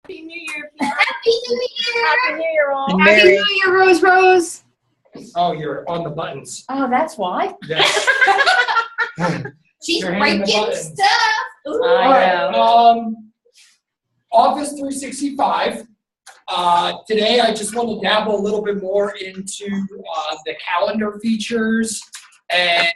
Happy New Year. Happy New Year. Happy New Year, all. Happy New Year, Rose Rose. Oh, you're on the buttons. Oh, that's why. Yes. She's You're hitting the breaking buttons. stuff. Ooh. I All right. know. Office 365. Today, I just want to dabble a little bit more into the calendar features and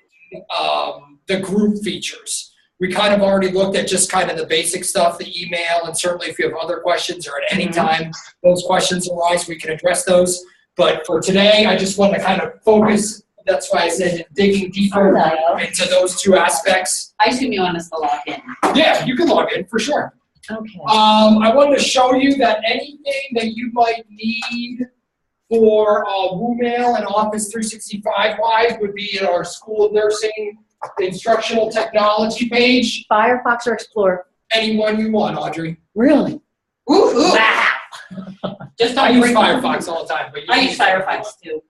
the group features. We kind of already looked at just kind of the basic stuff, the email, and certainly if you have other questions or at any time those questions arise, we can address those. But for today, I just want to kind of focus. That's why I said digging deeper into those two aspects. I assume you want us to log in. Yeah, you can log in for sure. Okay. I wanted to show you that anything that you might need for WooMail and Office 365 wise would be in our School of Nursing instructional technology page. Firefox or Explorer? Any one you want, Audrey. Really? Woohoo! Wow. Just I don't use break- Firefox all the time. But I use Firefox too.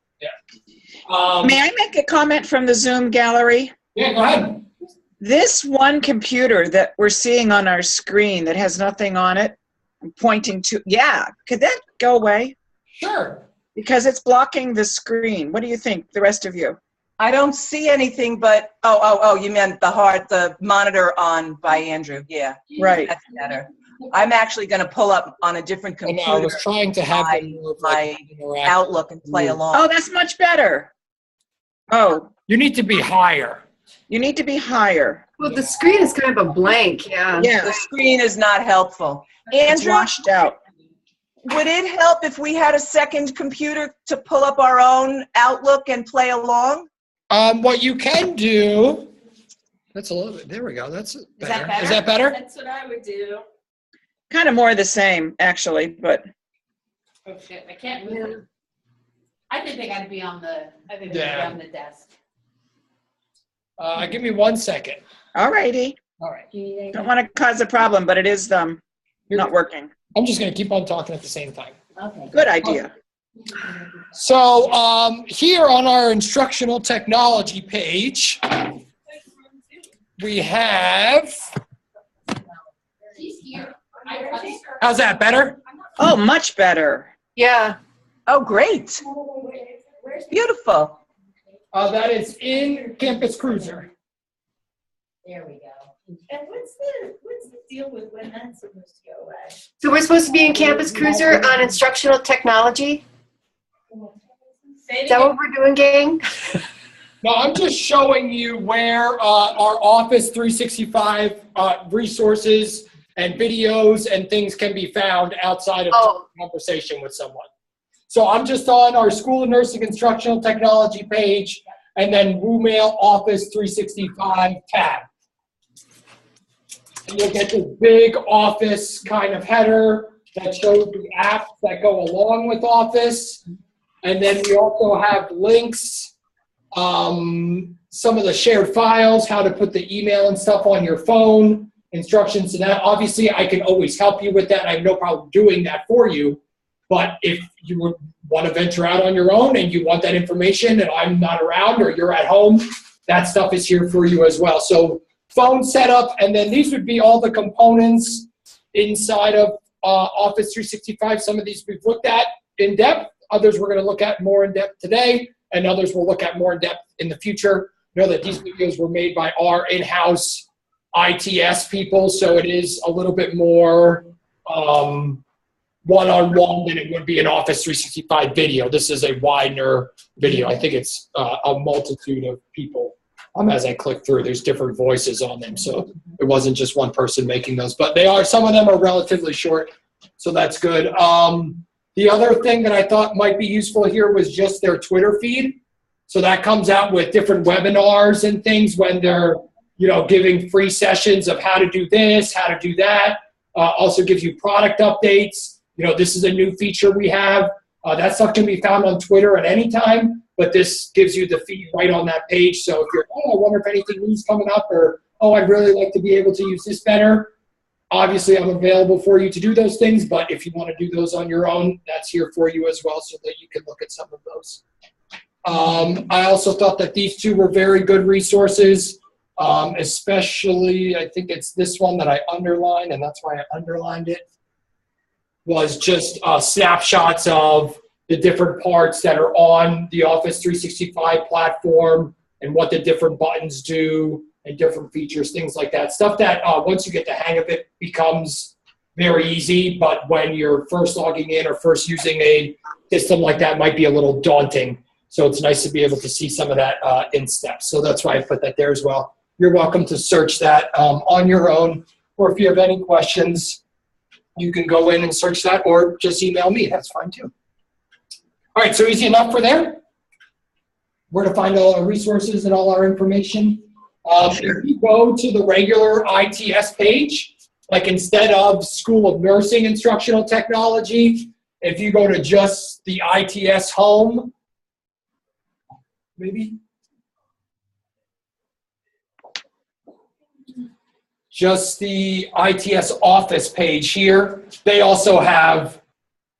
May I make a comment from the Zoom gallery? Yeah, go ahead. This one computer that we're seeing on our screen that has nothing on it, I'm pointing to, could that go away? Sure. Because it's blocking the screen. What do you think, the rest of you? I don't see anything but, you meant the monitor on by Andrew. Yeah, Right. that's better. I'm actually going to pull up on a different I know, computer I was trying to have them more of like interactive. Outlook and play along. Oh, that's much better. Oh, You need to be higher. you need to be higher. Well, the screen is kind of a blank, yeah. Yeah, The screen is not helpful. it's Andrew, washed out. would it help if we had a second computer to pull up our own Outlook and play along? What you can do, that's a little bit, there we go, that's better. better? Is that better? That's what I would do. Kind of more of the same, actually, but Oh shit! I can't move it. I didn't think I'd be on the. I think I'd be Yeah. on the desk. Give me 1 second. all righty. All right. Do you need anything? Don't want to cause a problem, but it is not working. I'm just going to keep on talking at the same time. Okay. Good idea. So here on our instructional technology page, we have, She's here. how's that, better? Oh, much better. Yeah. Oh, great. Beautiful. That is in Campus Cruiser. There we go. And what's the deal with when that's supposed to go away? So we're supposed to be in Campus Cruiser on instructional technology? Is that what we're doing, gang? No, I'm just showing you where our Office 365 resources and videos and things can be found outside of conversation with someone. So I'm just on our School of Nursing Instructional Technology page and then WooMail Office 365 tab. And you'll get this big Office kind of header that shows the apps that go along with Office. And then we also have links, some of the shared files, how to put the email and stuff on your phone, instructions to that. Obviously, I can always help you with that. I have no problem doing that for you. But if you want to venture out on your own and you want that information and I'm not around or you're at home, that stuff is here for you as well. So phone setup, and then these would be all the components inside of Office 365. Some of these we've looked at in depth. Others we're going to look at more in depth today, and others we'll look at more in depth in the future. Know that these videos were made by our in-house ITS people, so it is a little bit more one-on-one than it would be an Office 365 video. This is a wider video. I think it's a multitude of people. As I click through, there's different voices on them, so it wasn't just one person making those. But they are, some of them are relatively short, so that's good. The other thing that I thought might be useful here was just their Twitter feed. So that comes out with different webinars and things when they're, giving free sessions of how to do this, how to do that. Also gives you product updates. This is a new feature we have. That stuff can be found on Twitter at any time, but this gives you the feed right on that page. So if you're, I wonder if anything new's coming up, or, I'd really like to be able to use this better. Obviously, I'm available for you to do those things, but if you want to do those on your own, that's here for you as well so that you can look at some of those. I also thought that these two were very good resources, especially I think it's this one that I underlined, and that's why I underlined it. was just snapshots of the different parts that are on the Office 365 platform and what the different buttons do and different features, things like that. Stuff that once you get the hang of it becomes very easy, but when you're first logging in or first using a system like that, might be a little daunting. So it's nice to be able to see some of that in steps. So that's why I put that there as well. You're welcome to search that on your own, or if you have any questions, you can go in and search that, or just email me. That's fine too. All right, so easy enough for there. Where to find all our resources and all our information. If you go to the regular ITS page, like instead of School of Nursing Instructional Technology, if you go to just the ITS home, maybe? Just the ITS office page here, they also have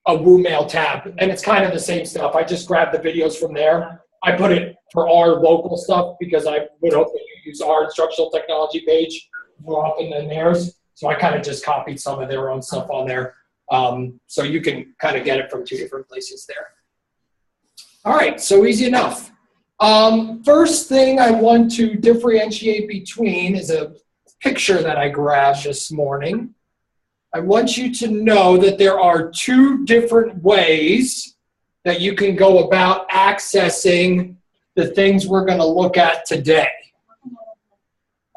a WooMail tab, and it's kind of the same stuff. I just grabbed the videos from there. I put it for our local stuff because I would hope that you use our instructional technology page more often than theirs. So I kind of just copied some of their own stuff on there. So you can kind of get it from two different places there. All right, so easy enough. First thing I want to differentiate between is a picture that I grabbed this morning. I want you to know that there are two different ways that you can go about accessing the things we're going to look at today.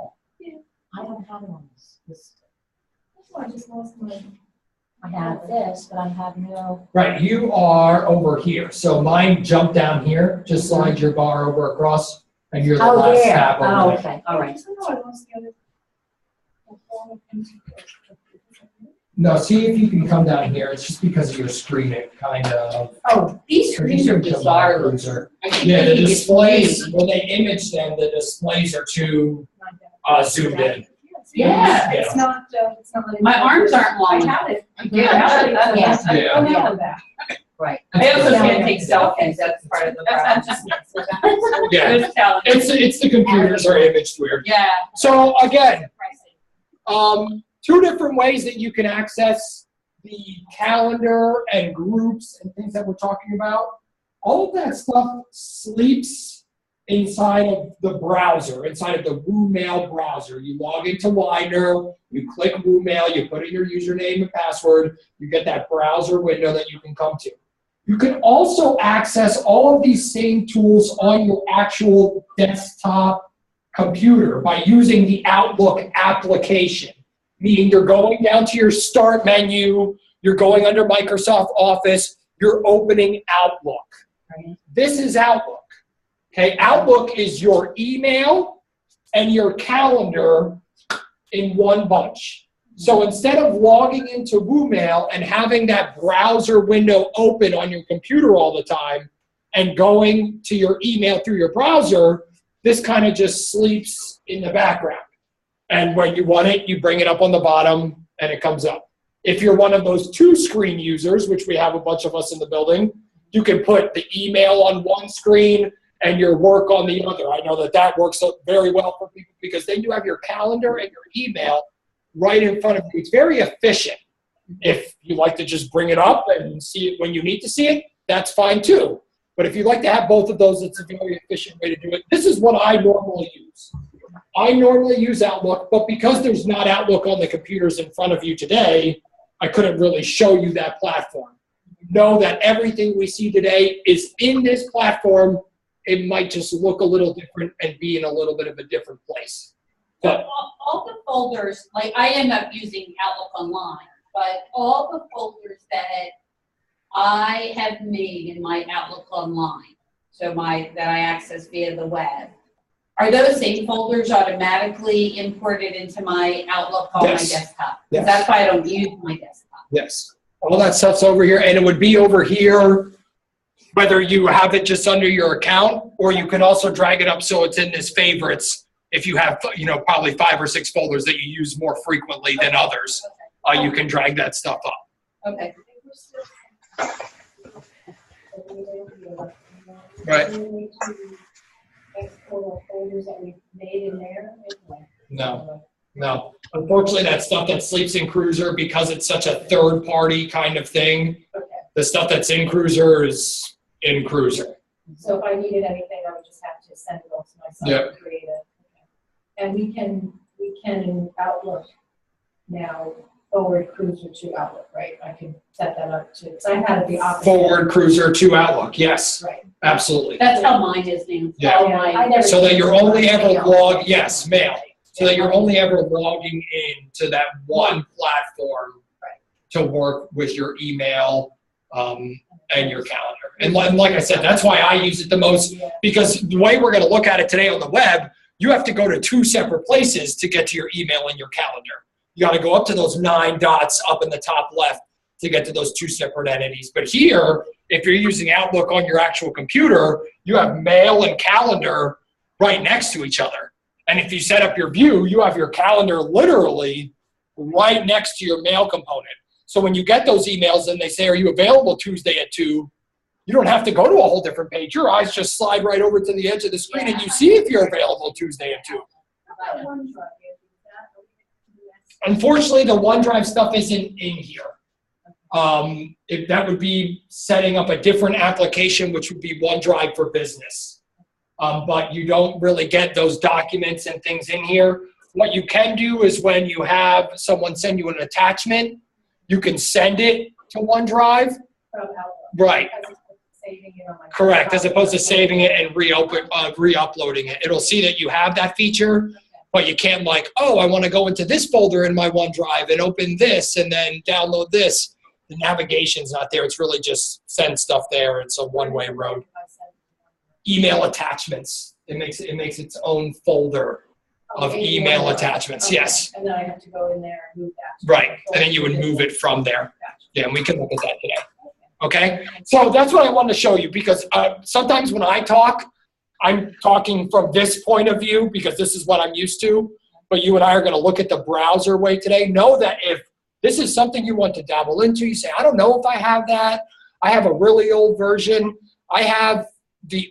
I don't have it on this. I just lost my. I have this, but I have no. Right, you are over here. So mine jumped down here. Just slide your bar over across, and you're the last tab over there. Okay, all right. No, see if you can come down here. It's just because of your screen, it kind of. Oh, these screens are bizarre. Yeah, the displays, when they image them, the displays are too zoomed in. Yeah. It's not letting My me- arms aren't long I enough. have it. Yeah. Yeah. Yeah. Right. I also can't take selfies, that's part of the problem. Yeah, It's challenging. it's the computers are imaged weird. Yeah. So again, two different ways that you can access the calendar and groups and things that we're talking about. All of that stuff sleeps inside of the browser, inside of the WooMail browser. You log into Widener, you click WooMail, you put in your username and password, you get that browser window that you can come to. You can also access all of these same tools on your actual desktop computer by using the Outlook application. Meaning you're going down to your start menu, you're going under Microsoft Office, you're opening Outlook. This is Outlook. Okay, Outlook is your email and your calendar in one bunch. So instead of logging into WooMail and having that browser window open on your computer all the time and going to your email through your browser, this kind of just sleeps in the background. And when you want it, you bring it up on the bottom and it comes up. If you're one of those two screen users, which we have a bunch of us in the building, you can put the email on one screen and your work on the other. I know that that works very well for people because then you have your calendar and your email right in front of you. It's very efficient. If you like to just bring it up and see it when you need to see it, that's fine too. But if you like to have both of those, it's a very efficient way to do it. This is what I normally use. I normally use Outlook, but because there's not Outlook on the computers in front of you today, I couldn't really show you that platform. Know that everything we see today is in this platform. It might just look a little different and be in a little bit of a different place. But All the folders, like I end up using Outlook Online, but all the folders that I have made in my Outlook Online, so that I access via the web, are those same folders automatically imported into my Outlook on Yes. my desktop? Yes. That's why I don't use my desktop. yes, all that stuff's over here, and it would be over here whether you have it just under your account, or you can also drag it up so it's in this favorites. If you have, probably 5 or 6 folders that you use more frequently than others, you can drag that stuff up. Okay. Right. Export folders that we made in there. No. No. Unfortunately, that stuff that sleeps in Cruiser, because it's such a third-party kind of thing, Okay. the stuff that's in Cruiser is in Cruiser. So if I needed anything, I would just have to send it off to myself Yeah. and create it. Okay. And we can in Outlook now forward Cruiser to Outlook, right? I can set that up too, because I had it the opposite. Forward Cruiser to Outlook, yes, Right. absolutely. That's how mine is now. Yeah. All Yeah, my- I never So that did you're it. only ever Mail. yes, mail. So that you're only ever logging in to that one platform Right. to work with your email and your calendar. And like I said, that's why I use it the most, Yeah. because the way we're going to look at it today on the web, you have to go to 2 separate places to get to your email and your calendar. You got to go up to those 9 dots up in the top left to get to those 2 separate entities. But here, if you're using Outlook on your actual computer, you have mail and calendar right next to each other. And if you set up your view, you have your calendar literally right next to your mail component. So when you get those emails and they say, are you available Tuesday at 2? You don't have to go to a whole different page. Your eyes just slide right over to the edge of the screen and you see if you're available Tuesday at 2. How about OneDrive? Is that- Unfortunately, the OneDrive stuff isn't in here. If that would be setting up a different application, which would be OneDrive for Business. But you don't really get those documents and things in here. What you can do is when you have someone send you an attachment, you can send it to OneDrive. From Outlook. Right. As opposed to saving it on my Correct, as opposed to desktop. saving it and re-uploading it. It'll see that you have that feature, but you can't like, oh, I want to go into this folder in my OneDrive and open this and then download this. The navigation's not there. It's really just send stuff there. It's a one-way road. If I send it to Email attachments. It makes its own folder OneDrive. of Okay, email OneDrive. attachments. Okay. Yes, And then I have to go in there and move that. right. And then you would move it from there. Gotcha. Yeah, and we can look at that today. Okay, so that's what I wanted to show you because sometimes when I talk, I'm talking from this point of view because this is what I'm used to. But you and I are going to look at the browser way today. Know that if this is something you want to dabble into, you say, I don't know if I have that. I have a really old version. I have the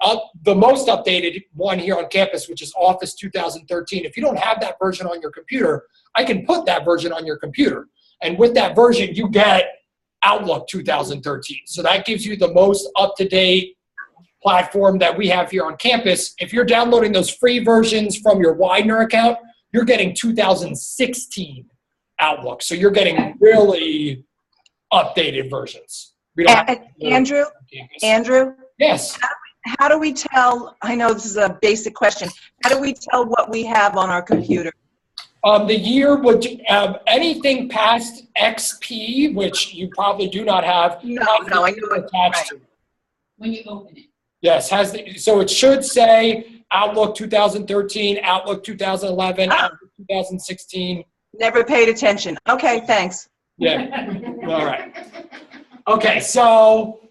most updated one here on campus, which is Office 2013. If you don't have that version on your computer, I can put that version on your computer. And with that version, you get Outlook 2013. So that gives you the most up-to-date platform that we have here on campus. If you're downloading those free versions from your Widener account, you're getting 2016 Outlook. So you're getting really updated versions. We don't have to do it Andrew, on campus. Andrew, Yes. how do we tell, I know this is a basic question, how do we tell what we have on our computer? The year would anything past XP, which you probably do not have. No, I know it. Attached to. When you open it. Yes, so it should say Outlook 2013, Outlook 2011, Outlook 2016. Never paid attention. Okay, thanks. Yeah. All right. Okay, so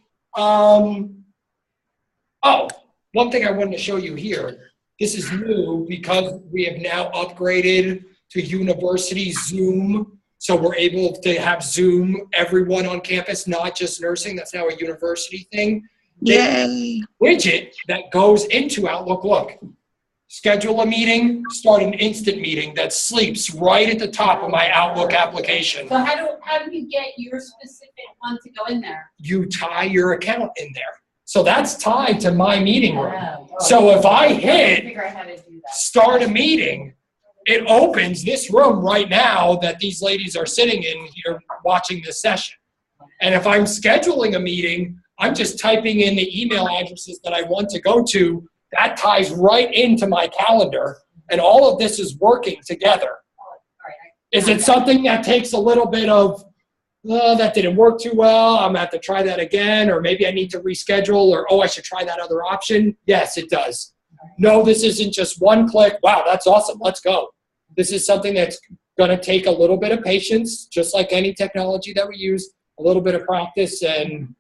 one thing I wanted to show you here. This is new because we have now upgraded to university Zoom. So we're able to have Zoom everyone on campus, not just nursing. That's now a university thing. Yay. Widget that goes into Outlook. Look, schedule a meeting, start an instant meeting that sleeps right at the top of my Outlook application. So how do you get your specific one to go in there? You tie your account in there. So that's tied to my meeting room. Oh, So if I hit figure out how to do that. start a meeting, it opens this room right now that these ladies are sitting in here watching this session. And if I'm scheduling a meeting, I'm just typing in the email addresses that I want to go to. That ties right into my calendar. And all of this is working together. All right. Is it something that takes a little bit of, oh, that didn't work too well, I'm going to have to try that again, or maybe I need to reschedule, or, oh, I should try that other option? Yes, it does. No, this isn't just one click. Wow, that's awesome. Let's go. This is something that's going to take a little bit of patience, just like any technology that we use, a little bit of practice and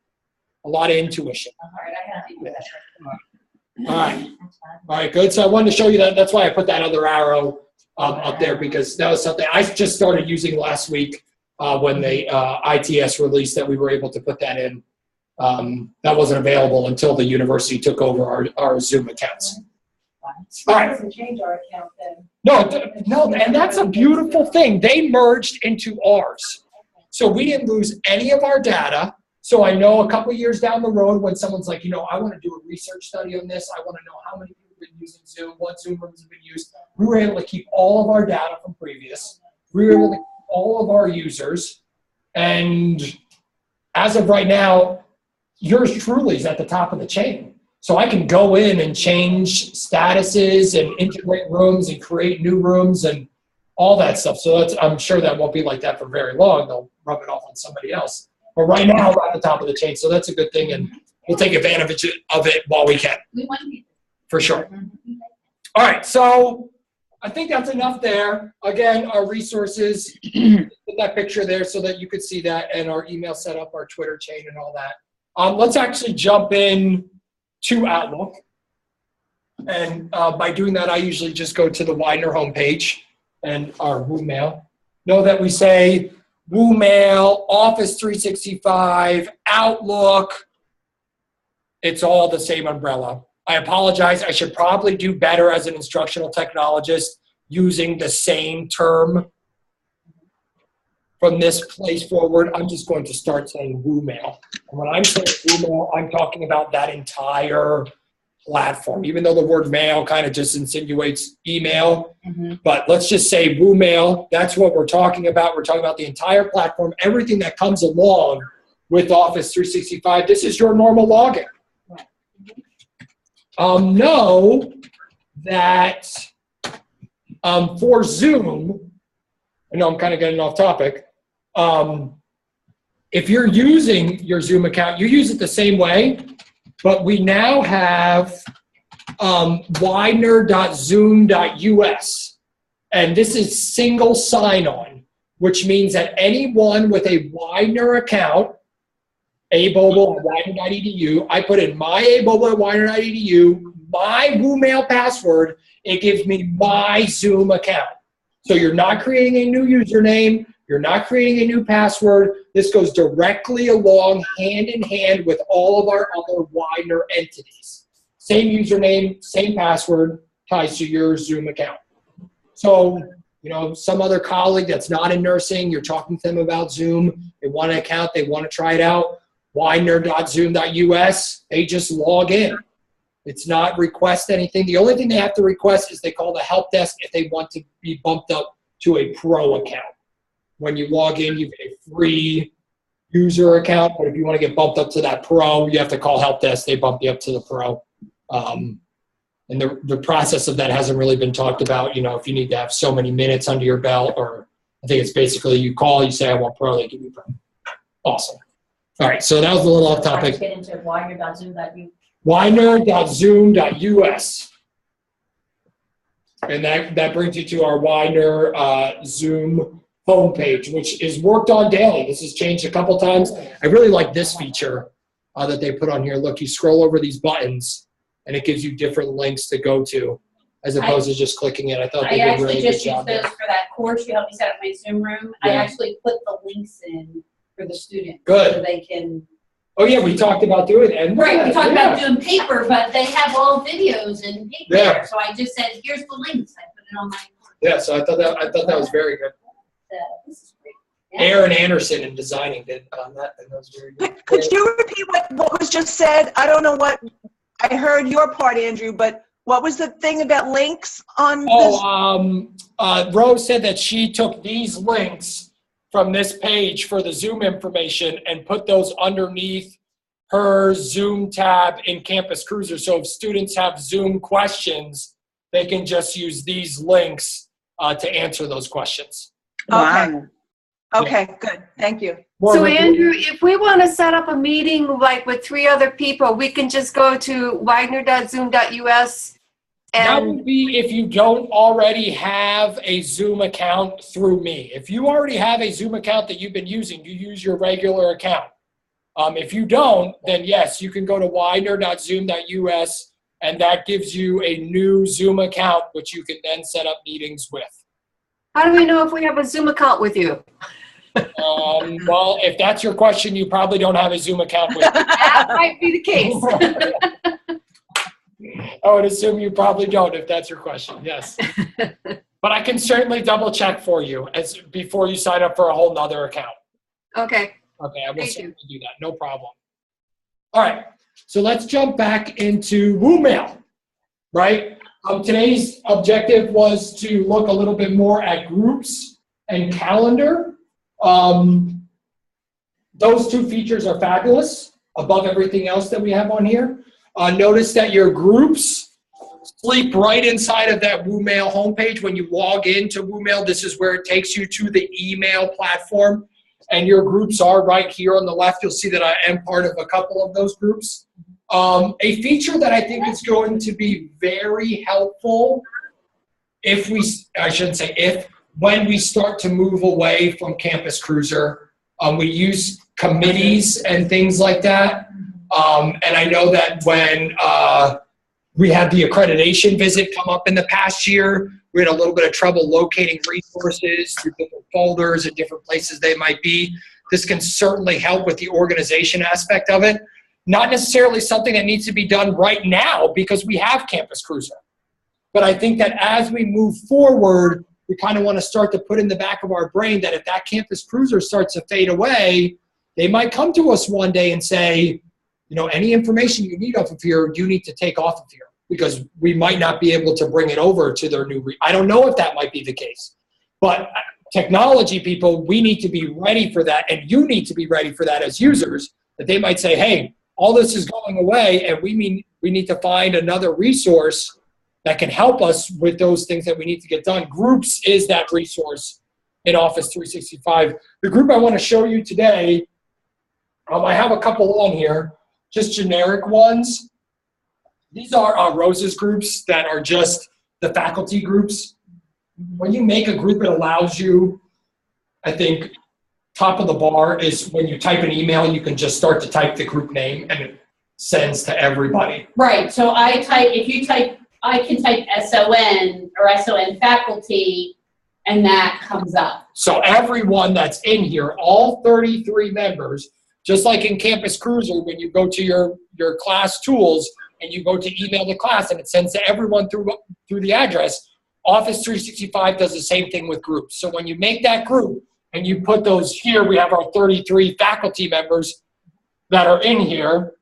a lot of intuition. All right, I have to do that. All right. All right, good. So I wanted to show you that. That's why I put that other arrow up there, because that was something I just started using last week when the ITS released that we were able to put that in. That wasn't available until the university took over our Zoom accounts. All right. doesn't change our account then. No, and that's a beautiful thing. They merged into ours. So we didn't lose any of our data. So I know a couple years down the road when someone's like, I want to do a research study on this. I want to know how many people have been using Zoom, what Zoom rooms have been used. We were able to keep all of our data from previous. We were able to keep all of our users. And as of right now, yours truly is at the top of the chain. So I can go in and change statuses and integrate rooms and create new rooms and all that stuff. So I'm sure that won't be like that for very long. They'll rub it off on somebody else. But right now, we're at the top of the chain. So that's a good thing, and we'll take advantage of it while we can. We want to be. For sure. All right, so I think that's enough there. Again, our resources, put that picture there so that you could see that, and our email setup, our Twitter chain, and all that. Let's actually jump in to Outlook. And by doing that, I usually just go to the Widener homepage and our WooMail. Know that we say WooMail, Office 365, Outlook. It's all the same umbrella. I apologize. I should probably do better as an instructional technologist using the same term. From this place forward, I'm just going to start saying WooMail. And when I'm saying WooMail, I'm talking about that entire platform, even though the word mail kind of just insinuates email. But let's just say WooMail. That's what we're talking about. We're talking about the entire platform, everything that comes along with Office 365. This is your normal login. Know that for Zoom, I know I'm kind of getting off topic. If you're using your Zoom account, you use it the same way, but we now have widener.zoom.us. And this is single sign-on, which means that anyone with a Widener account, aboble at widener.edu, I put in my aboble at widener.edu, my WooMail password, it gives me my Zoom account. So you're not creating a new username, you're not creating a new password. This goes directly along hand in hand with all of our other Widener entities. Same username, same password ties to your Zoom account. So, some other colleague that's not in nursing, you're talking to them about Zoom, they want an account, they want to try it out, widener.zoom.us, they just log in. It's not request anything. The only thing they have to request is they call the help desk if they want to be bumped up to a pro account. When you log in, you get a free user account, but if you want to get bumped up to that pro, you have to call help desk. They bump you up to the pro. And the process of that hasn't really been talked about. If you need to have so many minutes under your belt, or I think it's basically you call, you say, I want pro, they give you pro. Awesome. All right, so that was a little off topic. Get into widener.zoom.us. Widener.zoom.us. And that brings you to our Widener Zoom homepage, which is worked on daily. This has changed a couple times. I really like this feature that they put on here. Look, you scroll over these buttons, and it gives you different links to go to, as opposed to just clicking it. I thought they did a really good job there. I actually just used those for that course you helped me set up my Zoom room. Yeah. I actually put the links in for the students. Good. So they can. Oh, yeah, we talked about doing it. Right, we talked about doing paper, but they have all videos and paper. Yeah. So I just said, here's the links. I put it on my. Yeah, so I thought that was very good. This is great. Yeah. Aaron Anderson in designing did on that, and that was very good. Could you repeat what was just said? I don't know what, I heard your part, Andrew, but what was the thing about links on this? Rose said that she took these links from this page for the Zoom information and put those underneath her Zoom tab in Campus Cruiser. So if students have Zoom questions, they can just use these links to answer those questions. Okay. Okay, good. Thank you. So Andrew, if we want to set up a meeting like with 3 other people, we can just go to widener.zoom.us That and would be if you don't already have a Zoom account through me. If you already have a Zoom account that you've been using, you use your regular account. If you don't, then yes, you can go to widener.zoom.us, and that gives you a new Zoom account, which you can then set up meetings with. how do we know if we have a Zoom account with you? Well, if that's your question, you probably don't have a Zoom account with me. That might be the case. I would assume you probably don't if that's your question, yes. But I can certainly double check for you before you sign up for a whole nother account. Okay. Okay, I will Thank certainly do that, no problem. All right, so let's jump back into WooMail, right? Today's objective was to look a little bit more at groups and calendar. Those two features are fabulous above everything else that we have on here. Notice that your groups sleep right inside of that WooMail homepage. When you log into WooMail, this is where it takes you to the email platform. And your groups are right here on the left. You'll see that I am part of a couple of those groups. A feature that I think is going to be very helpful when we start to move away from Campus Cruiser. We use committees and things like that. And I know that when we had the accreditation visit come up in the past year, we had a little bit of trouble locating resources through different folders and different places they might be. This can certainly help with the organization aspect of it. Not necessarily something that needs to be done right now because we have Campus Cruiser. But I think that as we move forward, we kind of want to start to put in the back of our brain that if that Campus Cruiser starts to fade away, they might come to us one day and say, you know, any information you need off of here, you need to take off of here because we might not be able to bring it over to their new. I don't know if that might be the case. But technology people, we need to be ready for that, and you need to be ready for that as users, that they might say, hey, all this is going away, and we need to find another resource that can help us with those things that we need to get done. Groups is that resource in Office 365. The group I want to show you today, I have a couple on here, just generic ones. These are Rose's groups that are just the faculty groups. When you make a group, it allows you, I think, top of the bar is when you type an email, you can just start to type the group name and it sends to everybody. Right, so I can type SON or SON faculty, and that comes up. So everyone that's in here, all 33 members, just like in Campus Cruiser, when you go to your class tools and you go to email the class and it sends to everyone through the address, Office 365 does the same thing with groups. So when you make that group and you put those here, we have our 33 faculty members that are in here.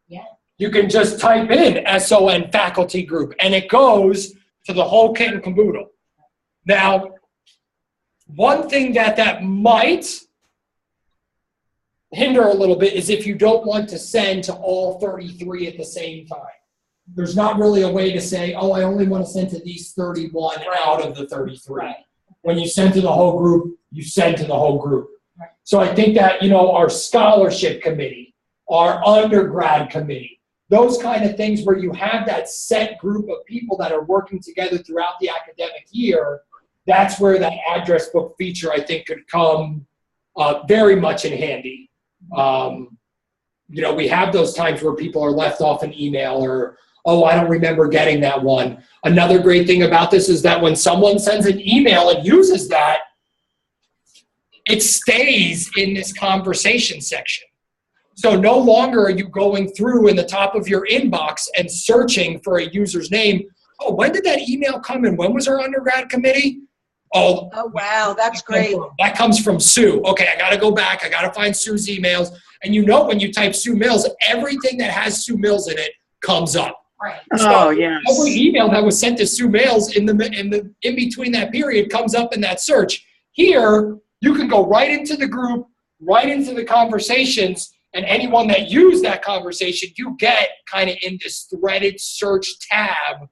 Yeah. You can just type in SON faculty group and it goes to the whole kit and caboodle. Now, one thing that might hinder a little bit is if you don't want to send to all 33 at the same time. There's not really a way to say, oh, I only want to send to these 31 out of the 33. Right. When you send to the whole group, you send to the whole group. Right. So I think that, our scholarship committee, our undergrad committee, those kind of things where you have that set group of people that are working together throughout the academic year, that's where that address book feature, I think, could come very much in handy. We have those times where people are left off an email or, oh, I don't remember getting that one. Another great thing about this is that when someone sends an email and uses that, it stays in this conversation section. So no longer are you going through in the top of your inbox and searching for a user's name. Oh, when did that email come in? When was our undergrad committee? Oh, wow, that's great. That comes from Sue. Okay, I got to go back. I got to find Sue's emails. And when you type Sue Mills, everything that has Sue Mills in it comes up. Right. Oh, yes. Every email that was sent to Sue Mills in between that period comes up in that search. Here, you can go right into the group, right into the conversations, and anyone that used that conversation, you get kind of in this threaded search tab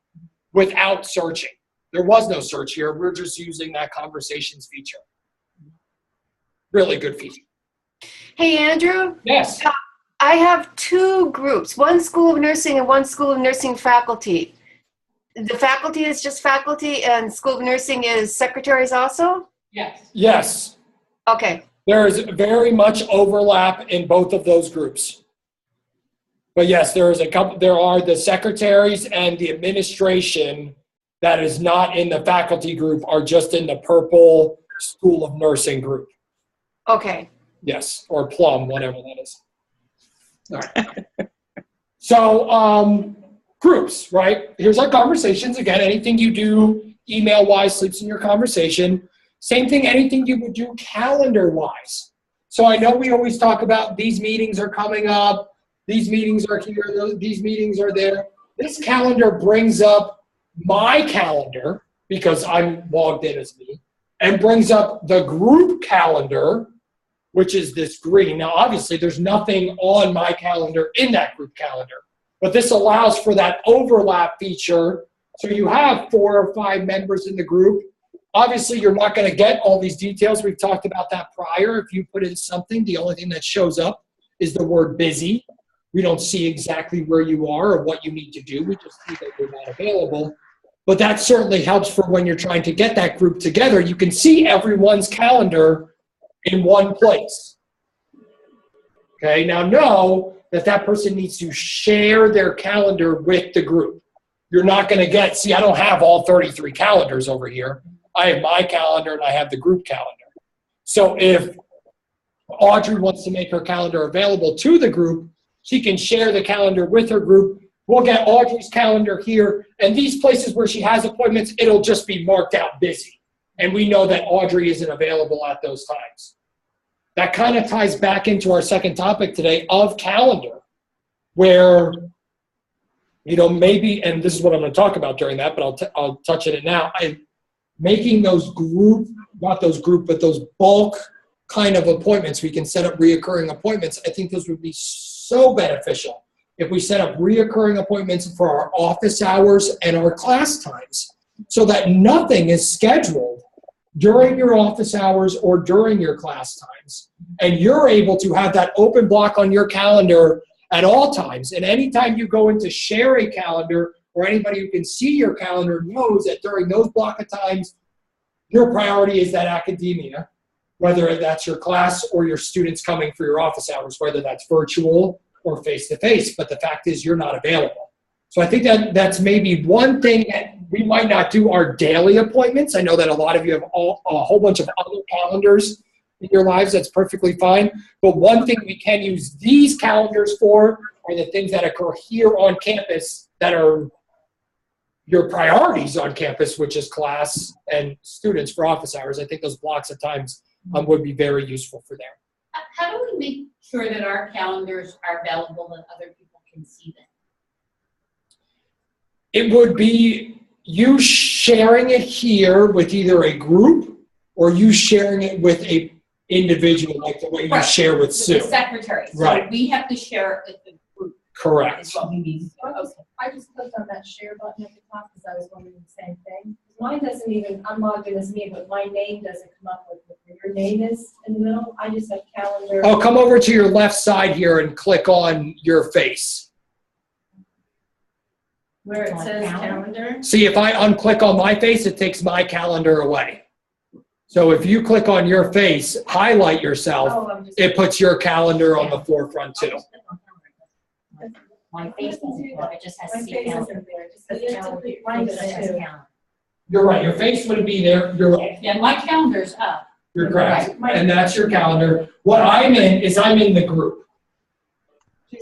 without searching. There was no search here. We're just using that conversations feature. Really good feature. Hey, Andrew, Yes. I have two groups, one School of Nursing and one School of Nursing faculty. The faculty is just faculty and School of Nursing is secretaries also? Yes. Yes. Okay. There is very much overlap in both of those groups. But yes, there are the secretaries and the administration that is not in the faculty group are just in the purple School of Nursing group. Okay. Yes, or plum, whatever that is. All right. So groups, right? Here's our conversations. Again, anything you do email-wise sleeps in your conversation. Same thing, anything you would do calendar-wise. So I know we always talk about these meetings are coming up, these meetings are here, these meetings are there. This calendar brings up my calendar, because I'm logged in as me, and brings up the group calendar, which is this green. Now, obviously, there's nothing on my calendar in that group calendar, but this allows for that overlap feature. So you have 4 or 5 members in the group. Obviously, you're not going to get all these details. We've talked about that prior. If you put in something, the only thing that shows up is the word busy. We don't see exactly where you are or what you need to do. We just see that you're not available. But that certainly helps for when you're trying to get that group together. You can see everyone's calendar in one place. Okay, now know that that person needs to share their calendar with the group. You're not going to get, see, I don't have all 33 calendars over here. I have my calendar and I have the group calendar. So if Audrey wants to make her calendar available to the group, she can share the calendar with her group. We'll get Audrey's calendar here, and these places where she has appointments, it'll just be marked out busy. And we know that Audrey isn't available at those times. That kind of ties back into our second topic today of calendar, where, you know, maybe, and this is what I'm going to talk about during that, but I'll touch on it now. Making those group, not those group, but those bulk kind of appointments, we can set up reoccurring appointments. I think those would be so beneficial if we set up reoccurring appointments for our office hours and our class times, so that nothing is scheduled during your office hours or during your class times. And you're able to have that open block on your calendar at all times. And anytime you go in to share a calendar, or anybody who can see your calendar knows that during those block of times, your priority is that academia, whether that's your class or your students coming for your office hours, whether that's virtual or face-to-face. But the fact is you're not available. So I think that that's maybe one thing that we might not do our daily appointments. I know that a lot of you have a whole bunch of other calendars in your lives. That's perfectly fine. But one thing we can use these calendars for are the things that occur here on campus that are your priorities on campus, which is class and students for office hours. I think those blocks of times would be very useful for there. How do we make sure that our calendars are available and other people can see them? It would be you sharing it here with either a group or you sharing it with a individual, like the way you Right. share with With Sue. the secretary. So Right. we have to share it with the group. Correct. Is what we need. I just clicked on that share button at the top because I was wondering the same thing. Mine doesn't even, I'm logged in as me, but my name doesn't come up with where your name is in the middle. I just have calendar. Oh, come over to your left side here and click on your face. Where it says calendar. See, if I unclick on my face, it takes my calendar away. So if you click on your face, highlight yourself, Oh, I'm just. it puts your calendar on the forefront too. My face doesn't work, it just has My C face calendar. isn't there, it just says It calendar. just Mine does says too. calendar. You're right, your face wouldn't be there, you're right. Yeah, my calendar's up. You're correct, Right. and that's your calendar. What I'm in is I'm in the group.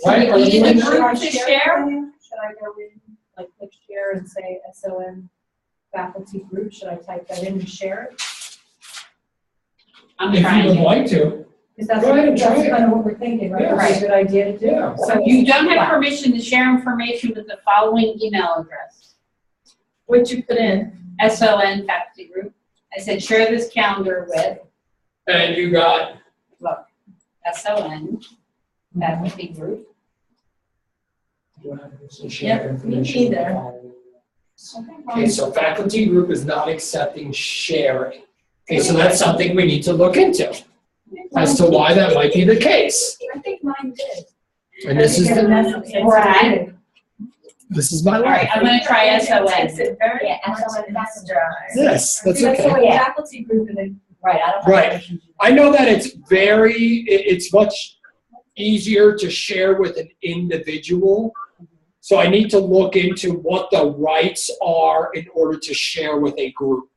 Right? Are we you need in a the group Should I to share share? with you? Should I go in, like, click share and say SOM faculty group? Should I type that in and share it? I'm If you trying would to. like to. Because Go ahead and try it. kind of what we're thinking, right? Yeah. That's a good idea to do. Yeah. So You don't have permission to share information with the following email address. what you put in, SON faculty group. I said share this calendar with And you got, SON faculty group. Yep, me neither. okay, so faculty group is not accepting sharing. Okay, so that's something we need to look into as to why that might be the case. I think mine did. And this is Right. this is my All right, life. I'm gonna try SON. Yeah, SON faculty. Yes, that's That's okay. what Yeah. faculty group and then. Right, I don't have Right. permission to do I know that it's much easier to share with an individual. So I need to look into what the rights are in order to share with a group.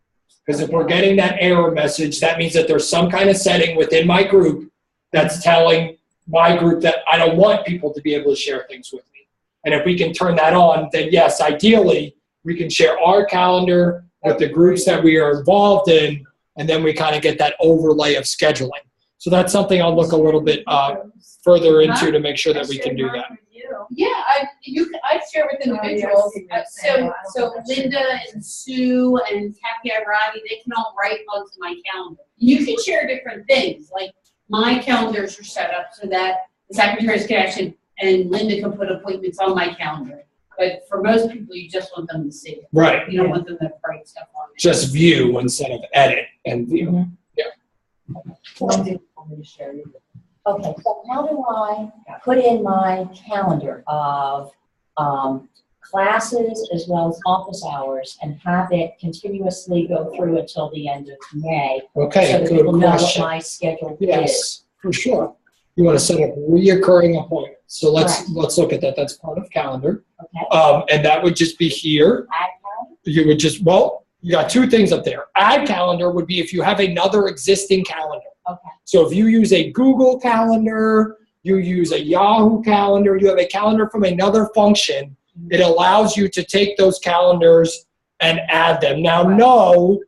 Because if we're getting that error message, that means that there's some kind of setting within my group that's telling my group that I don't want people to be able to share things with me. And if we can turn that on, then yes, ideally, we can share our calendar with the groups that we are involved in, and then we kind of get that overlay of scheduling. So that's something I'll look a little bit further into to make sure that we can do that. Yeah, I share with individuals. So Linda and Sue and Kathy Irati, they can all write onto my calendar. You can share different things, like my calendars are set up so that the secretaries can actually, and Linda can put appointments on my calendar. But for most people, you just want them to see it. Right. You don't want them to write stuff on it. Just view instead of edit and view. Okay, so how do I put in my calendar of classes as well as office hours and have it continuously go through until the end of May? Okay, So that good people know what question. my schedule is. Yes, for sure. You want to set up reoccurring appointments. So let's look at that. That's part of calendar. Okay, And that would just be here. add calendar? You would just, well, you got two things up there. Add calendar would be if you have another existing calendar. Okay, So if you use a Google Calendar, you use a Yahoo Calendar, you have a calendar from another function, it allows you to take those calendars and add them. Now know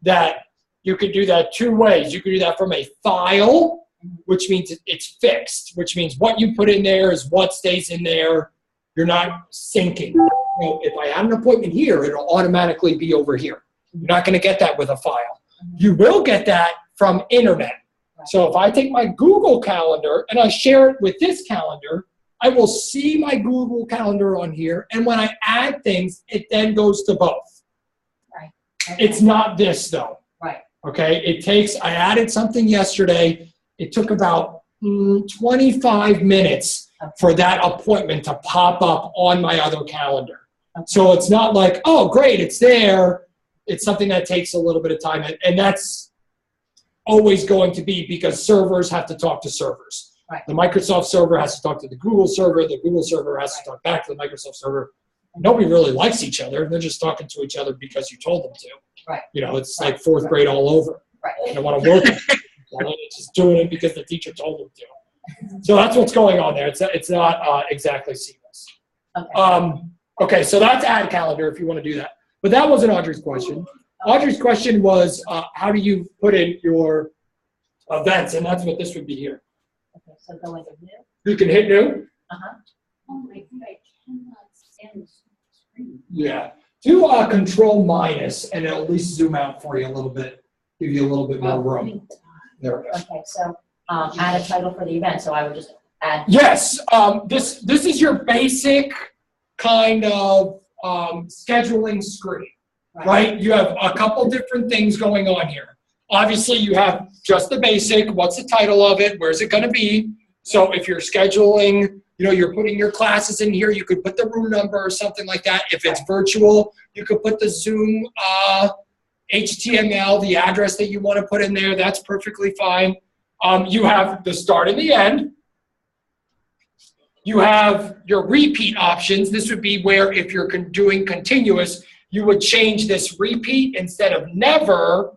that you could do that two ways. You could do that from a file, which means it's fixed, which means what you put in there is what stays in there. You're not syncing. Well, if I add an appointment here, it'll automatically be over here. You're not going to get that with a file. You will get that from internet. So if I take my Google Calendar and I share it with this calendar, I will see my Google Calendar on here. And when I add things, it then goes to both. Right. It's not this though. Right. Okay. It takes, I added something yesterday. It took about 25 minutes for that appointment to pop up on my other calendar. So it's not like, oh, great, it's there. It's something that takes a little bit of time. And that's always going to be because servers have to talk to servers. Right. The Microsoft server has to talk to the Google server. The Google server has to talk back to the Microsoft server. Nobody really likes each other. They're just talking to each other because you told them to. Right. You know, it's like fourth grade all over. Right. They don't want to work with each other. They're just doing it because the teacher told them to. So that's what's going on there. It's not exactly seamless. Okay. Okay, so that's add calendar if you want to do that. But that wasn't Audrey's question. Audrey's question was, how do you put in your events? And that's what this would be here. Okay, so go into new. You can hit new. Uh-huh. Oh, I think I cannot stand the screen. Yeah. Do control minus, and it'll at least zoom out for you a little bit, give you a little bit more room. There we go. Okay, so add a title for the event, so I would just add. Yes, this is your basic kind of scheduling screen, right? You have a couple different things going on here. Obviously, you have just the basic, what's the title of it, where's it gonna be? So if you're scheduling, you know, you're putting your classes in here, you could put the room number or something like that. If it's virtual, you could put the Zoom HTML, the address that you wanna put in there, that's perfectly fine. You have the start and the end. You have your repeat options. This would be where if you're doing continuous, you would change this repeat instead of never,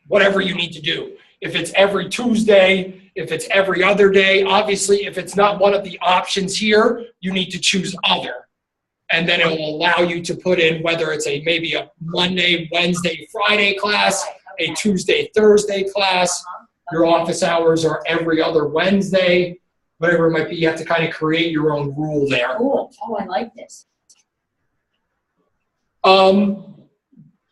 whatever you need to do. If it's every Tuesday, if it's every other day, obviously if it's not one of the options here, you need to choose other. And then it will allow you to put in whether it's maybe a Monday, Wednesday, Friday class, a Tuesday, Thursday class. Your office hours are every other Wednesday, whatever it might be. You have to kind of create your own rule there. Cool. Oh, I like this.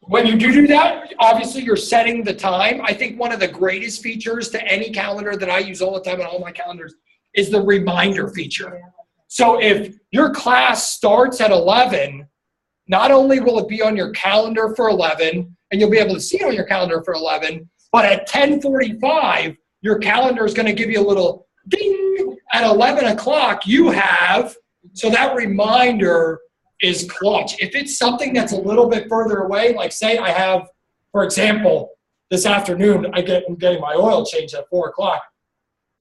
When you do that, obviously you're setting the time. I think one of the greatest features to any calendar that I use all the time on all my calendars is the reminder feature. So if your class starts at 11, not only will it be on your calendar for 11, and you'll be able to see it on your calendar for 11, but at 10:45, your calendar is going to give you a little ding. At 11 o'clock, you have, so that reminder is clutch. If it's something that's a little bit further away, like say I have, for example, this afternoon, I'm getting my oil changed at 4 o'clock.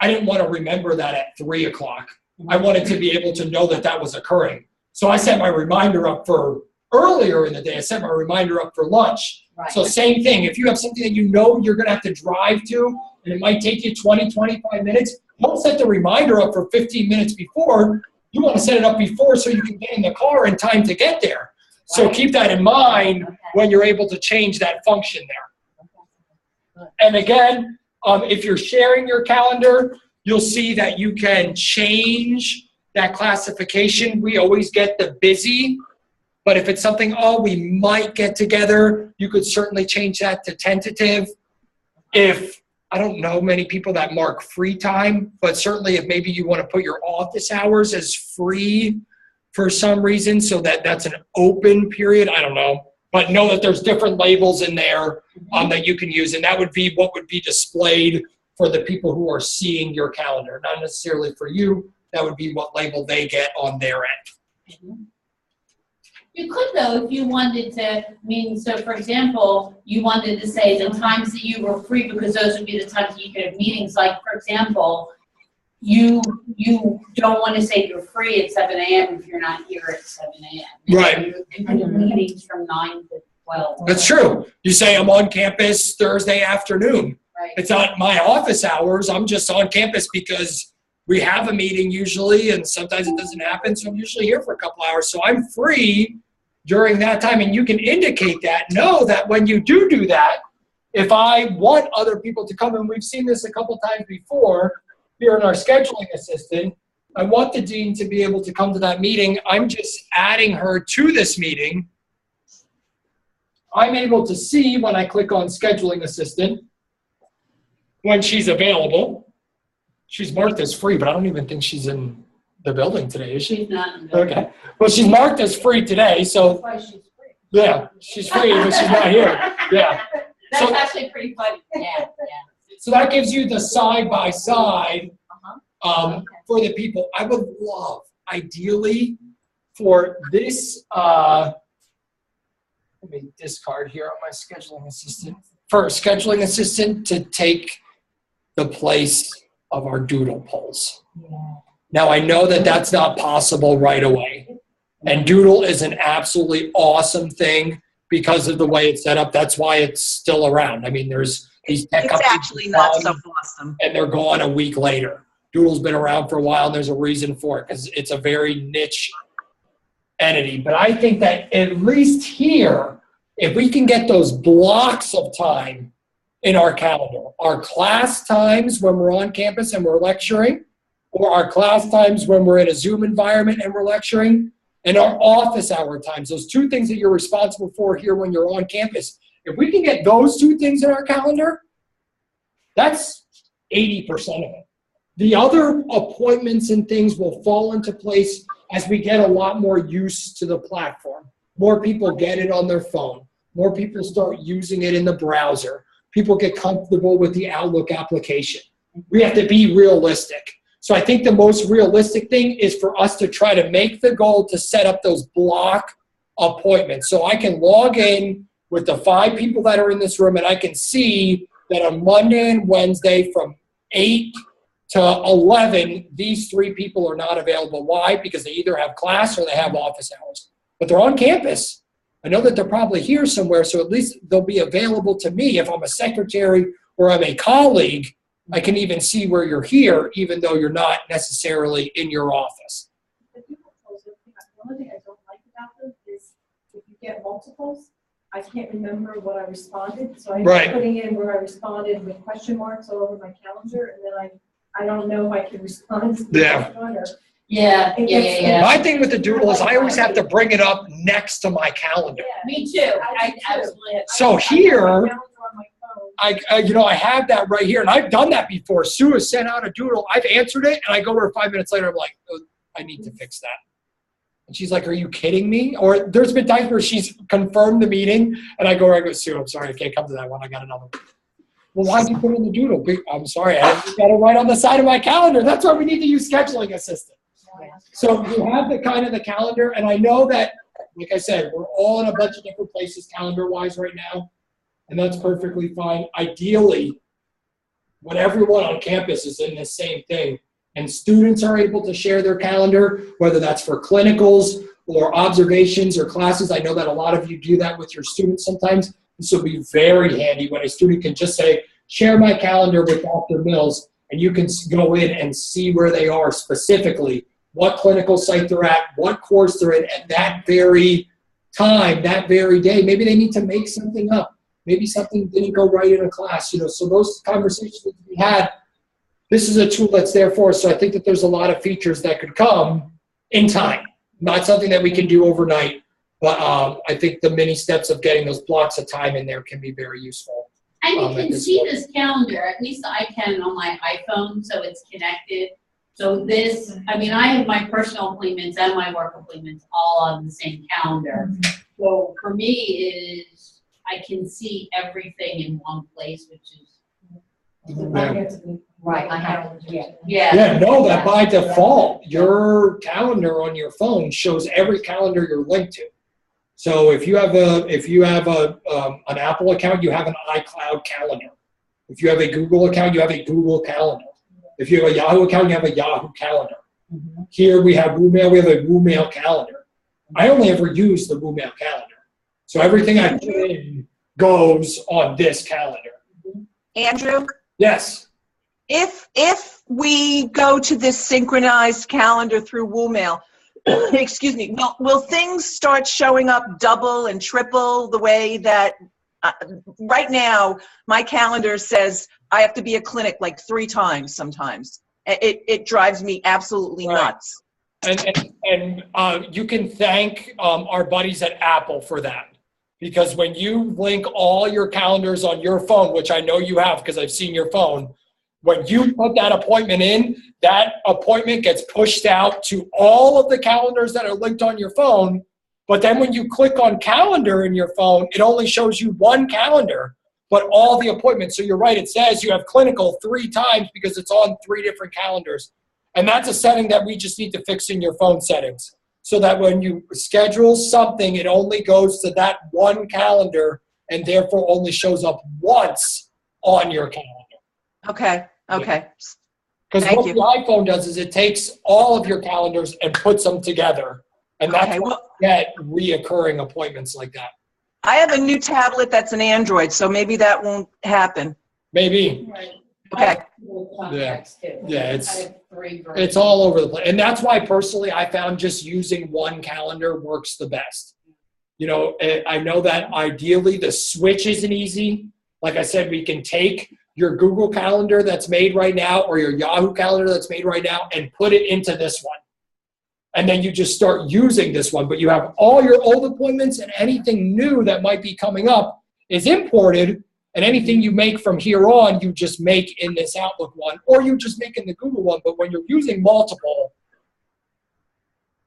I didn't want to remember that at 3 o'clock. I wanted to be able to know that that was occurring. So I set my reminder up for earlier in the day. I set my reminder up for lunch. Right. So same thing, if you have something that you know you're gonna have to drive to, and it might take you 20, 25 minutes, don't set the reminder up for 15 minutes before. You want to set it up before so you can get in the car in time to get there. So Right. keep that in mind Okay. when you're able to change that function there. Okay. And again, if you're sharing your calendar, you'll see that you can change that classification. We always get the busy, but if it's something, we might get together, you could certainly change that to tentative. If, I don't know many people that mark free time, but certainly if maybe you want to put your office hours as free for some reason, so that that's an open period, I don't know. But know that there's different labels in there that you can use, and that would be what would be displayed for the people who are seeing your calendar, not necessarily for you. That would be what label they get on their end. You could though, if you wanted to, so for example, you wanted to say the times that you were free, because those would be the times that you could have meetings, like, for example, you don't want to say you're free at 7 a.m. if you're not here at 7 a.m. Right. You can do meetings from 9 to 12. That's true. You say I'm on campus Thursday afternoon. Right. It's not my office hours. I'm just on campus because we have a meeting usually, and sometimes it doesn't happen. So I'm usually here for a couple hours. So I'm free during that time, and you can indicate that. Know that when you do that, if I want other people to come, and we've seen this a couple times before here in our scheduling assistant, I want the dean to be able to come to that meeting. I'm just adding her to this meeting. I'm able to see when I click on scheduling assistant when she's available. She's marked as free, but I don't even think she's in the building today, is she? She's not in the Okay. Well, she's marked as free today, so That's why she's free. yeah, she's free, but she's not here. Yeah. That's So- actually pretty funny. Yeah. So that gives you the side by side Okay. for the people. I would love, ideally, for this. Let me discard here on my scheduling assistant. For a scheduling assistant to take the place of our doodle polls. Yeah. Now, I know that that's not possible right away. And Doodle is an absolutely awesome thing because of the way it's set up. That's why it's still around. I mean, there's these tech It's companies actually not so gone, awesome. and they're gone a week later. Doodle's been around for a while, and there's a reason for it because it's a very niche entity. But I think that at least here, if we can get those blocks of time in our calendar, our class times when we're on campus and we're lecturing, or our class times when we're in a Zoom environment and we're lecturing, and our office hour times, those two things that you're responsible for here when you're on campus. If we can get those two things in our calendar, that's 80% of it. The other appointments and things will fall into place as we get a lot more used to the platform. More people get it on their phone. More people start using it in the browser. People get comfortable with the Outlook application. We have to be realistic. So I think the most realistic thing is for us to try to make the goal to set up those block appointments. So I can log in with the 5 people that are in this room, and I can see that on Monday and Wednesday from 8 to 11, these 3 people are not available. Why? Because they either have class or they have office hours. But they're on campus. I know that they're probably here somewhere, so at least they'll be available to me. If I'm a secretary or I'm a colleague, I can even see where you're here, even though you're not necessarily in your office. The Google polls, the only thing I don't like about them is if you get multiples, I can't remember what I responded. So I'm Right. putting in where I responded with question marks all over my calendar, and then I don't know if I can respond to the Yeah. next one or. Yeah. My thing with the Doodle is I always have to bring it up next to my calendar. Me too. I absolutely have. So I here, have my calendar on my phone. I have that right here, and I've done that before. Sue has sent out a Doodle. I've answered it, and I go to her 5 minutes later. I'm like, oh, I need to fix that. And she's like, are you kidding me? Or there's been times where she's confirmed the meeting, and I go, Sue, I'm sorry, I can't come to that one. I got another one. Well, why'd you put in the Doodle? I'm sorry, I got it right on the side of my calendar. That's why we need to use scheduling assistant. So you have the kind of the calendar, and I know that, like I said, we're all in a bunch of different places calendar-wise right now, and that's perfectly fine. Ideally, when everyone on campus is in the same thing, and students are able to share their calendar, whether that's for clinicals or observations or classes. I know that a lot of you do that with your students sometimes. This will be very handy when a student can just say, share my calendar with Dr. Mills, and you can go in and see where they are specifically, what clinical site they're at, what course they're in at that very time, that very day. Maybe they need to make something up. Maybe something didn't go right in a class, you know, so those conversations that we had, this is a tool that's there for us. So I think that there's a lot of features that could come in time. Not something that we can do overnight, but I think the many steps of getting those blocks of time in there can be very useful. And you at can this see point. this calendar, at least I can on my iPhone, so it's connected. So this, I mean, I have my personal appointments and my work appointments all on the same calendar. So for me is, I can see everything in one place, which is, Right, I have, yeah. yeah. Yeah, know that by default, your calendar on your phone shows every calendar you're linked to. So if you have an Apple account, you have an iCloud calendar. If you have a Google account, you have a Google calendar. If you have a Yahoo account, you have a Yahoo calendar. Here we have WooMail, we have a WooMail calendar. I only ever use the WooMail calendar. So everything I put in goes on this calendar. Andrew, Yes. if we go to this synchronized calendar through WooMail, excuse me, will things start showing up double and triple the way that right now my calendar says I have to be at clinic like 3 times sometimes. It drives me absolutely Right. nuts. And you can thank our buddies at Apple for that. Because when you link all your calendars on your phone, which I know you have because I've seen your phone, when you put that appointment in, that appointment gets pushed out to all of the calendars that are linked on your phone. But then when you click on calendar in your phone, it only shows you one calendar, but all the appointments. So you're right, it says you have clinical 3 times because it's on 3 different calendars. And that's a setting that we just need to fix in your phone settings. So that when you schedule something, it only goes to that one calendar and therefore only shows up once on your calendar. Okay. Because Thank what you. the iPhone does is it takes all of your calendars and puts them together. And that's Okay, why well, you get reoccurring appointments like that. I have a new tablet that's an Android, so maybe that won't happen. Maybe. Right. Okay. Contacts too. Yeah, I it's have 3 versions. it's all over the place. And that's why personally I found just using one calendar works the best. You know, I know that ideally the switch isn't easy. Like I said, we can take your Google Calendar that's made right now or your Yahoo Calendar that's made right now and put it into this one. And then you just start using this one. But you have all your old appointments and anything new that might be coming up is imported. And anything you make from here on, you just make in this Outlook one, or you just make in the Google one. But when you're using multiple,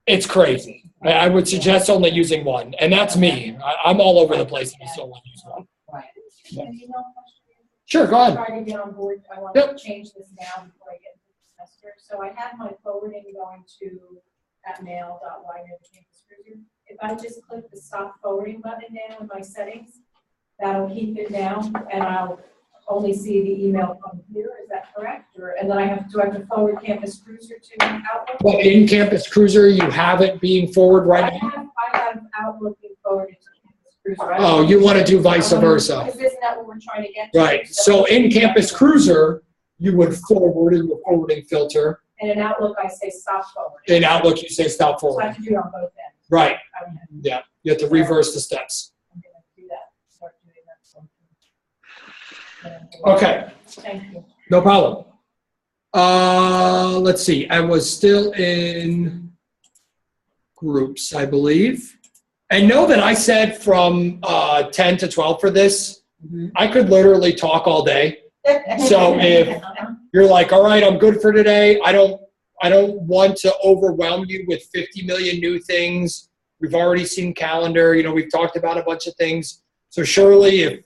it's crazy. I would suggest only using one. And that's me. I'm all over the place and I still want to use one. Right. Yeah. An email question? Sure, go ahead. Try to get on board. I want Yep. to change this now before I get into the semester. So I had my forwarding going to @mail.widener@campuscruiser. If I just click the stop forwarding button now in my settings, that'll keep it down and I'll only see the email come here. Is that correct? And then I have to forward Campus Cruiser to Outlook? Well, in Campus Cruiser, you have it being forward right now. I have Outlook being forwarded to Campus Cruiser. Oh, you want to do vice versa. Because isn't that what we're trying to get to? Right. So in Campus Cruiser, you would forward in your forwarding filter. And in Outlook, I say stop forward. In Outlook, you say stop So I forward. have to do it on both ends. Right. Okay. Yeah. You have to reverse the steps. I'm gonna do that, start doing that. Okay. Thank you. No problem. Let's see. I was still in groups, I believe. And know that I said from 10 to 12 for this. I could literally talk all day. So if you're like, all right, I'm good for today. I don't want to overwhelm you with 50 million new things. We've already seen calendar. You know, we've talked about a bunch of things. So surely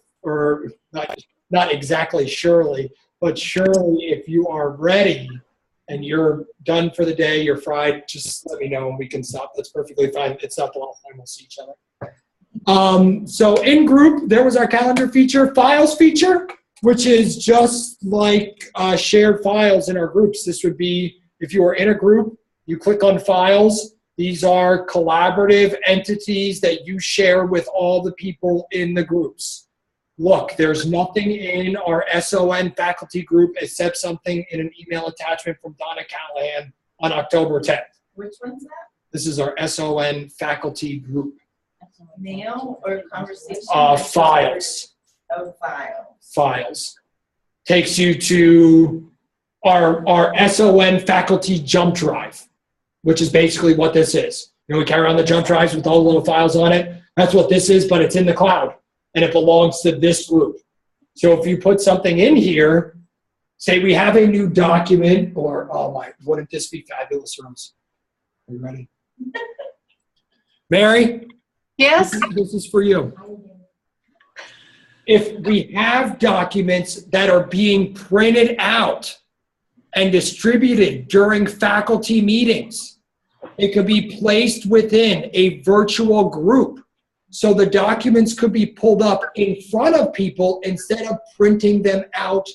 not exactly surely, but surely if you are ready and you're done for the day, you're fried, just let me know and we can stop. That's perfectly fine. It's not the last time we'll see each other. So in group, there was our calendar feature, files feature, which is just like shared files in our groups. This would be, if you are in a group, you click on files. These are collaborative entities that you share with all the people in the groups. look, there's nothing in our SON faculty group except something in an email attachment from Donna Callahan on October 10th. Which one's that? This is our SON faculty group. Mail or conversation? Files. Oh, files. Files. Takes you to our SON faculty jump drive, which is basically what this is. You know, we carry around the jump drives with all the little files on it. That's what this is, but it's in the cloud, and it belongs to this group. So if you put something in here, say we have a new document, or, oh my, wouldn't this be fabulous, Rose? Are you ready? Mary, Yes? this is for you. If we have documents that are being printed out and distributed during faculty meetings, it could be placed within a virtual group. So the documents could be pulled up in front of people instead of printing them out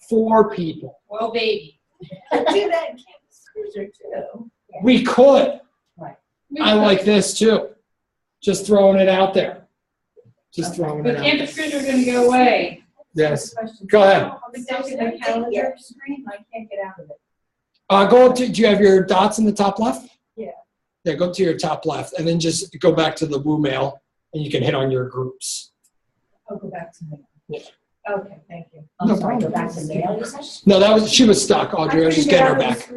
for people. Well, baby. Do that in Campus Cruiser too. We could. We I could. like this too. Just throwing it out there. Just throwing it But out campus there. cruiser are gonna go away. Yes. Question. Go ahead. I'll be down to the calendar screen, I can't get out of it. Go to, do you have your dots in the top left? Yeah. Yeah, go to your top left and then just go back to the Woo mail and you can hit on your groups. I'll go back to me. Yeah. Okay, thank you. I'm No sorry, go problem. back to mail, you said? No, she was stuck, Audrey. I was just getting her back.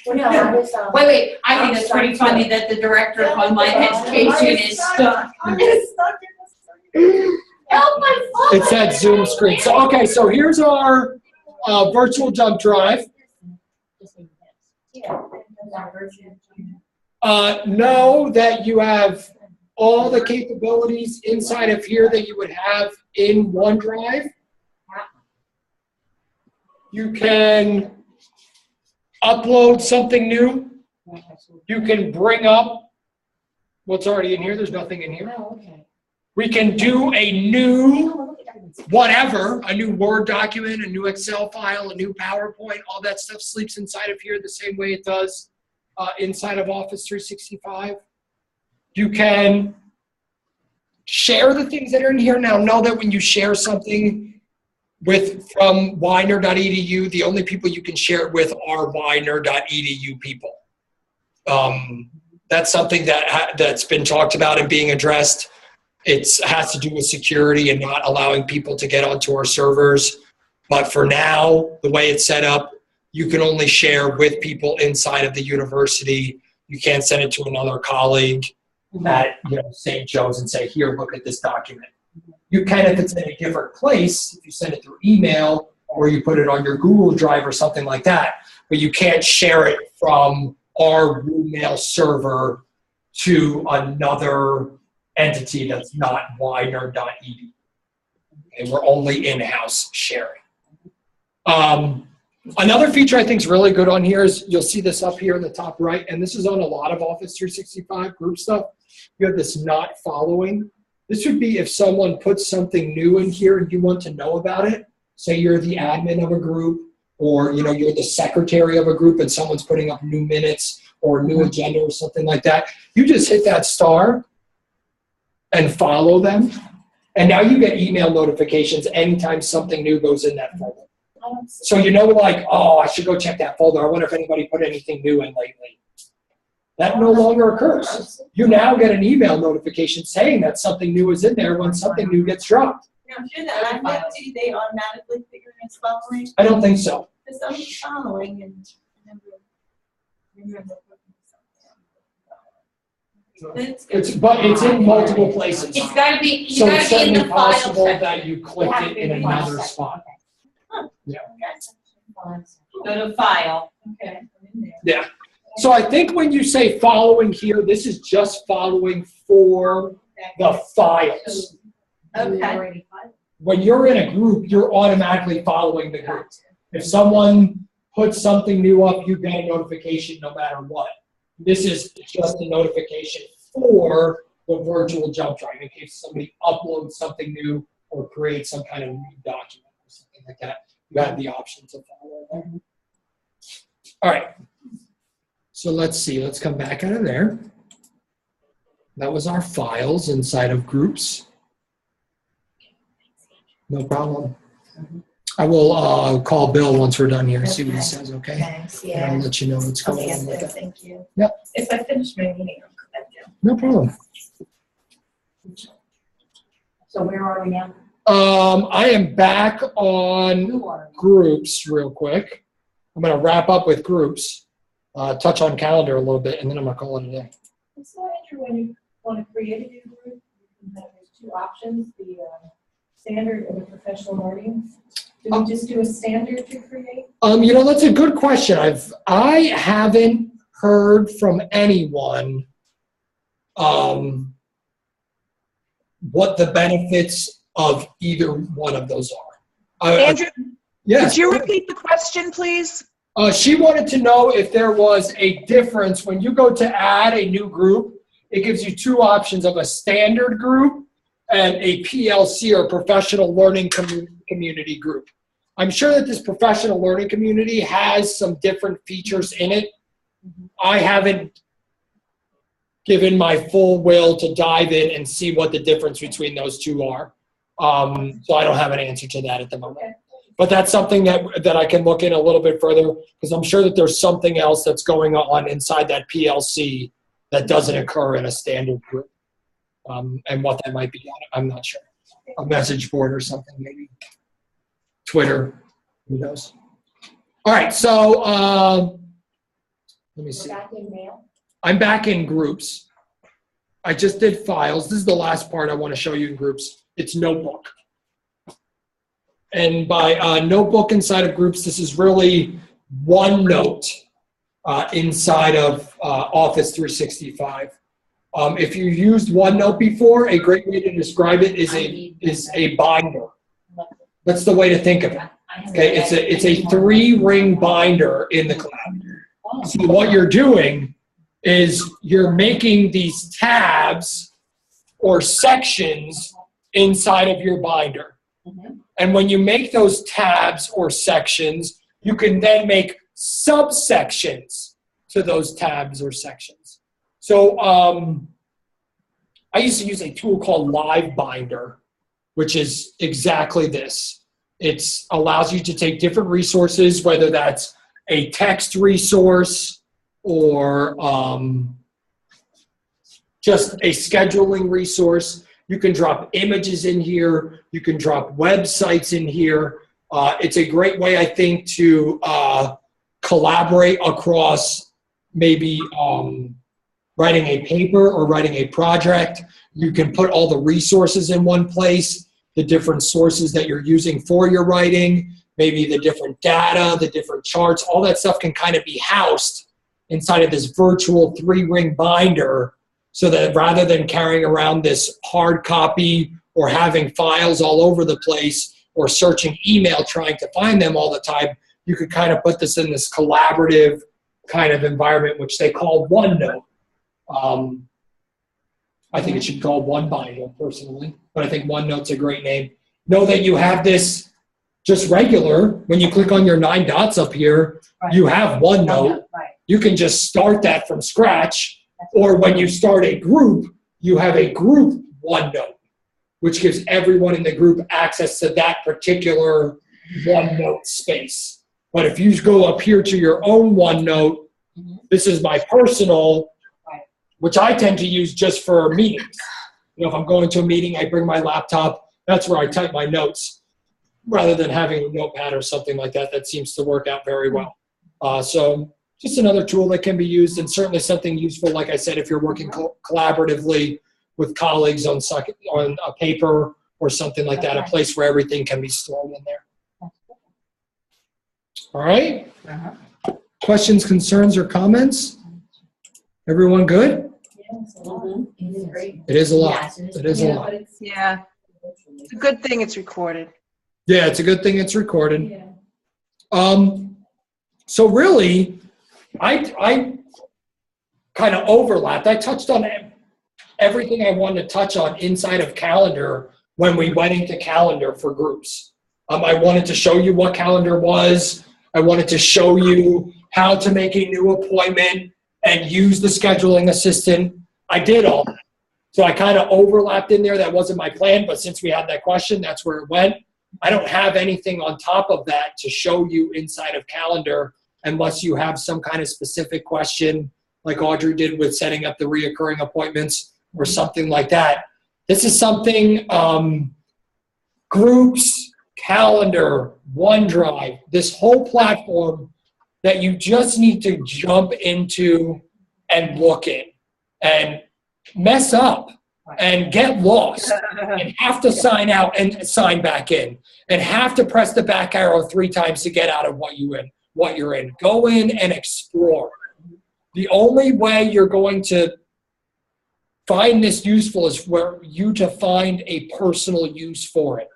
Well, no, I was, Wait, I think I'm it's pretty sorry. funny that the director of online education is stuck. I was stuck in the screen. Help my It said Zoom screen. So, okay, so here's our virtual jump drive. Yeah. Know that you have all the capabilities inside of here that you would have in OneDrive. You can upload something new. You can bring up what's already in here. There's nothing in here. Oh, okay. We can do a new whatever, a new Word document, a new Excel file, a new PowerPoint, all that stuff sleeps inside of here the same way it does inside of Office 365. You can share the things that are in here. Now, know that when you share something from widener.edu, the only people you can share it with are widener.edu people. That's something that's been talked about and being addressed. It has to do with security and not allowing people to get onto our servers. But for now, the way it's set up, you can only share with people inside of the university. You can't send it to another colleague at St. Joe's and say, here, look at this document. You can if it's in a different place, if you send it through email or you put it on your Google Drive or something like that, but you can't share it from our Mail server to another entity that's not widener.edu. Okay, we're only in-house sharing. Another feature I think is really good on here is you'll see this up here in the top right, and this is on a lot of Office 365 group stuff. You have this not following. This would be if someone puts something new in here and you want to know about it. Say you're the admin of a group, or you're the secretary of a group and someone's putting up new minutes or a new agenda or something like that. You just hit that star and follow them. And now you get email notifications anytime something new goes in that folder. So oh, I should go check that folder. I wonder if anybody put anything new in lately. That no longer occurs. You now get an email notification saying that something new is in there when something new gets dropped. Now, if you're the admin, do they automatically figure it's following? I don't think so. Because I'm following and remember putting something. But it's in multiple places. It's gotta be, you So it's gotta be in the certainly file possible section. that you clicked it in another spot. Yeah. Go to file. Okay, I'm in there. Yeah. So I think when you say following here, this is just following for the files. Okay. When you're in a group, you're automatically following the group. If someone puts something new up, you get a notification no matter what. This is just a notification for the virtual jump drive in case somebody uploads something new or creates some kind of new document or something like that. You have the option to follow them. All right. So let's see. Let's come back out of there. That was our files inside of groups. No problem. I will call Bill once we're done here, see what he says, okay? Thanks, And I'll yeah. let you know what's going Okay, on with good, that. thank you. If I finish my meeting, I'll come back down. No problem. So where are we now? I am back on Who are we? groups real quick. I'm going to wrap up with groups, touch on calendar a little bit, and then I'm going to call it a day. So Andrew, when you want to create a new group, you can have, there's two options, the standard and the professional learning. Do we just do a standard to create? That's a good question. I haven't heard from anyone what the benefits of either one of those are. Andrew, Yes. could you repeat the question, please? She wanted to know if there was a difference when you go to add a new group. It gives you two options of a standard group and a PLC or professional learning community group. I'm sure that this professional learning community has some different features in it. I haven't given my full will to dive in and see what the difference between those two are. So I don't have an answer to that at the moment. Okay. But that's something that I can look in a little bit further, because I'm sure that there's something else that's going on inside that PLC that doesn't occur in a standard group. And what that might be, I'm not sure. A message board or something, maybe. Twitter, who knows? All right, so let me We're see. back in mail? I'm back in groups. I just did files. This is the last part I want to show you in groups. It's notebook. And by notebook inside of groups, this is really OneNote inside of Office 365. If you used OneNote before, a great way to describe it is a binder. That's the way to think of it. Okay, it's a 3-ring binder in the cloud. So what you're doing is you're making these tabs or sections inside of your binder. And when you make those tabs or sections, you can then make subsections to those tabs or sections. So I used to use a tool called LiveBinder, which is exactly this. It allows you to take different resources, whether that's a text resource or just a scheduling resource. You can drop images in here. You can drop websites in here. It's a great way, I think, to collaborate across maybe writing a paper or writing a project. You can put all the resources in one place, the different sources that you're using for your writing, maybe the different data, the different charts, all that stuff can kind of be housed inside of this virtual 3-ring binder, so that rather than carrying around this hard copy or having files all over the place or searching email trying to find them all the time, you could kind of put this in this collaborative kind of environment, which they call OneNote. I think it should be called OneBinder personally, but I think OneNote's a great name. Know that you have this just regular, when you click on your 9 dots up here, you have OneNote. Right. You can just start that from scratch, or when you start a group, you have a group OneNote, which gives everyone in the group access to that particular OneNote space. But if you go up here to your own OneNote, this is my personal, which I tend to use just for meetings. If I'm going to a meeting, I bring my laptop. That's where I type my notes, rather than having a notepad or something like that. That seems to work out very well. So just another tool that can be used, and certainly something useful, like I said, if you're working collaboratively with colleagues on a paper or something like that, a place where everything can be stored in there. All right? Questions, concerns, or comments? Everyone good? It is great. It is a lot. Yes, it is. It is a Yeah, lot. but it's, Yeah, it's a good thing it's recorded. Yeah, it's a good thing it's recorded. yeah. So really, I kind of overlapped. I touched on everything I wanted to touch on inside of Calendar when we went into Calendar for groups. I wanted to show you what Calendar was. I wanted to show you how to make a new appointment and use the scheduling assistant. I did all that. So I kind of overlapped in there. That wasn't my plan, but since we had that question, that's where it went. I don't have anything on top of that to show you inside of Calendar unless you have some kind of specific question like Audrey did with setting up the reoccurring appointments or something like that. This is something, Groups, Calendar, OneDrive, this whole platform that you just need to jump into and look in and mess up and get lost and have to sign out and sign back in and have to press the back arrow 3 times to get out of what you're in. Go in and explore. The only way you're going to find this useful is for you to find a personal use for it.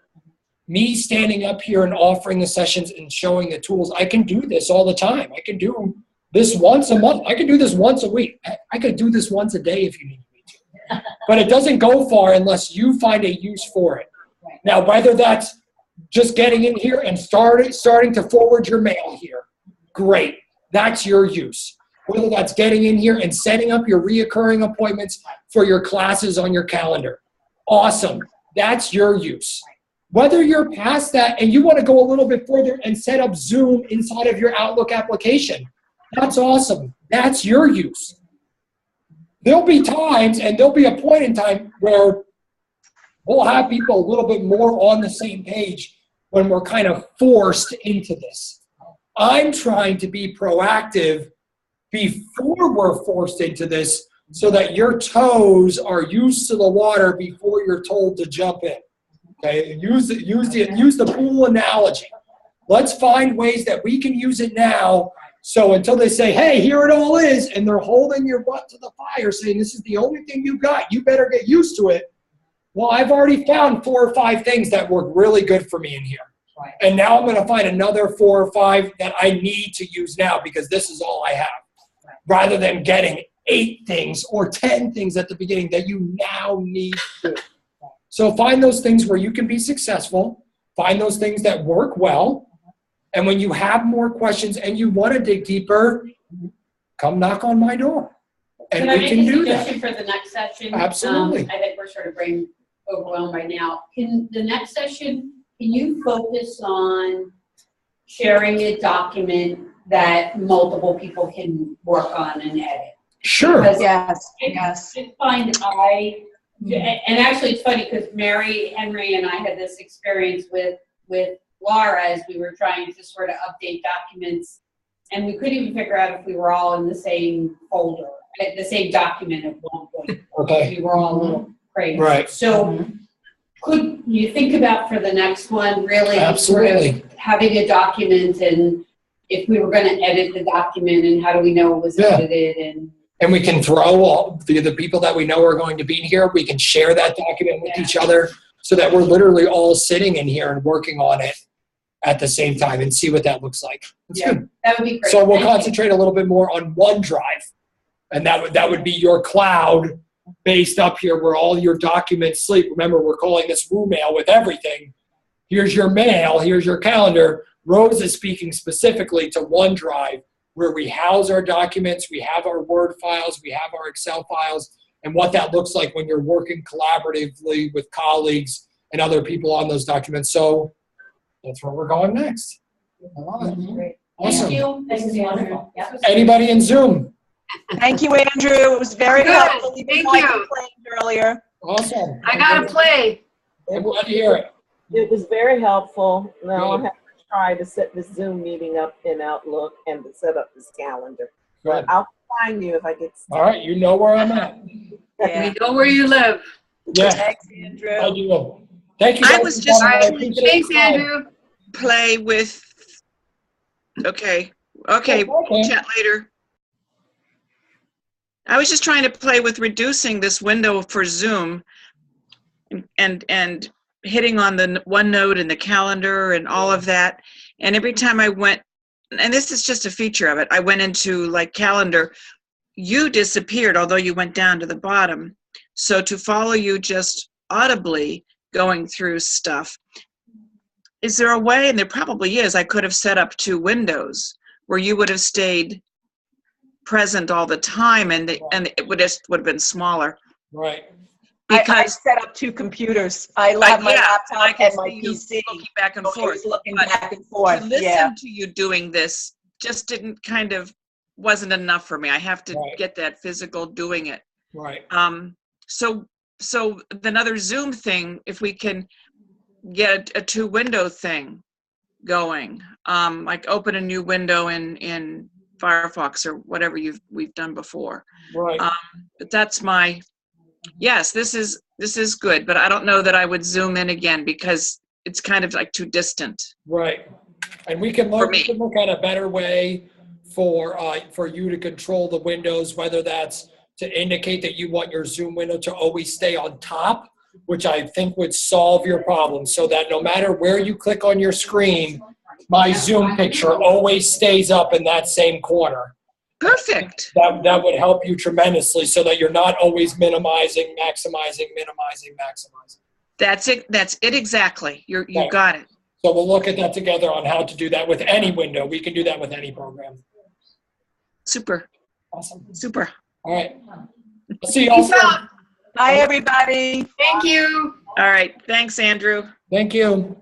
Me standing up here and offering the sessions and showing the tools, I can do this all the time. I can do this once a month. I can do this once a week. I could do this once a day if you need me to. But it doesn't go far unless you find a use for it. Now, whether that's just getting in here and starting to forward your mail here, great. That's your use. Whether that's getting in here and setting up your reoccurring appointments for your classes on your calendar, awesome. That's your use. Whether you're past that and you want to go a little bit further and set up Zoom inside of your Outlook application, that's awesome. That's your use. There'll be times and there'll be a point in time where we'll have people a little bit more on the same page when we're kind of forced into this. I'm trying to be proactive before we're forced into this so that your toes are used to the water before you're told to jump in. Okay, use the pool analogy. Let's find ways that we can use it now. So until they say, hey, here it all is, and they're holding your butt to the fire saying this is the only thing you got, you better get used to it. Well, I've already found 4 or 5 things that work really good for me in here. Right. And now I'm going to find another 4 or 5 that I need to use now because this is all I have. Right. Rather than getting 8 things or 10 things at the beginning that you now need to. So find those things where you can be successful. Find those things that work well. And when you have more questions and you want to dig deeper, come knock on my door. And we can do that. Can I make a suggestion for the next session? Absolutely. I think we're sort of brain overwhelmed right now. Can the next session, can you focus on sharing a document that multiple people can work on and edit? Sure. Because Yes. I find and actually it's funny because Mary Henry and I had this experience with Laura as we were trying to sort of update documents, and we couldn't even figure out if we were all in the same folder, the same document at one point. Okay. We were all a little crazy. Right. So could you think about for the next one really Absolutely. sort of having a document and if we were going to edit the document and how do we know it was edited and we can throw all the people that we know are going to be in here. We can share that document with each other so that we're literally all sitting in here and working on it at the same time and see what that looks like. That's good. That would be great. So we'll concentrate a little bit more on OneDrive. And that would be your cloud based up here where all your documents sleep. Remember, we're calling this WooMail with everything. Here's your mail. Here's your calendar. Rose is speaking specifically to OneDrive, where we house our documents, we have our Word files, we have our Excel files, and what that looks like when you're working collaboratively with colleagues and other people on those documents. So that's where we're going next. I love it. Great. Awesome. Thank you. This is wonderful. Yeah. Anybody in Zoom? Thank you, Andrew. It was very Good. helpful. Even Thank though I you. complained earlier. Awesome. I gotta play. I'm glad to hear it. It was very helpful. Now Good. I have to try to set this Zoom meeting up in Outlook and to set up this calendar. Good. I'll find you if I get stuck. All right, you know where I'm at. We know where you live. Yeah, Thanks, I Andrew. do. Thank you. I guys was for just- coming. I appreciate Thanks, your time. Andrew. Play with, okay, Okay. chat later. I was just trying to play with reducing this window for Zoom and hitting on the OneNote and the calendar and all of that. And every time I went, and this is just a feature of it, I went into like calendar, you disappeared, although you went down to the bottom. So to follow you just audibly going through stuff, is there a way, and there probably is, I could have set up 2 windows where you would have stayed present all the time and it would have been smaller. Right. I because set up two computers. I have my I laptop can and my see you PC. looking back and So I forth. was looking but back and To forth, listen yeah. to you doing this just didn't wasn't enough for me. I have to Right. get that physical doing it. Right. So another Zoom thing, if we can get a two window thing going, like open a new window in Firefox or whatever we've done before. Right. But that's yes, this is good, but I don't know that I would zoom in again because it's kind of like too distant. Right. And we can For look, me. we can look at a better way for you to control the windows, whether that's to indicate that you want your Zoom window to always stay on top, which I think would solve your problem, so that no matter where you click on your screen, my Zoom picture always stays up in that same corner. Perfect. That would help you tremendously, so that you're not always minimizing, maximizing, minimizing, maximizing. That's it exactly. You Okay. got it. So we'll look at that together on how to do that with any window. We can do that with any program. Super. Awesome. Super. All right. I'll see you all Peace soon. out. Bye, everybody. Thank you. All right. Thanks, Andrew. Thank you.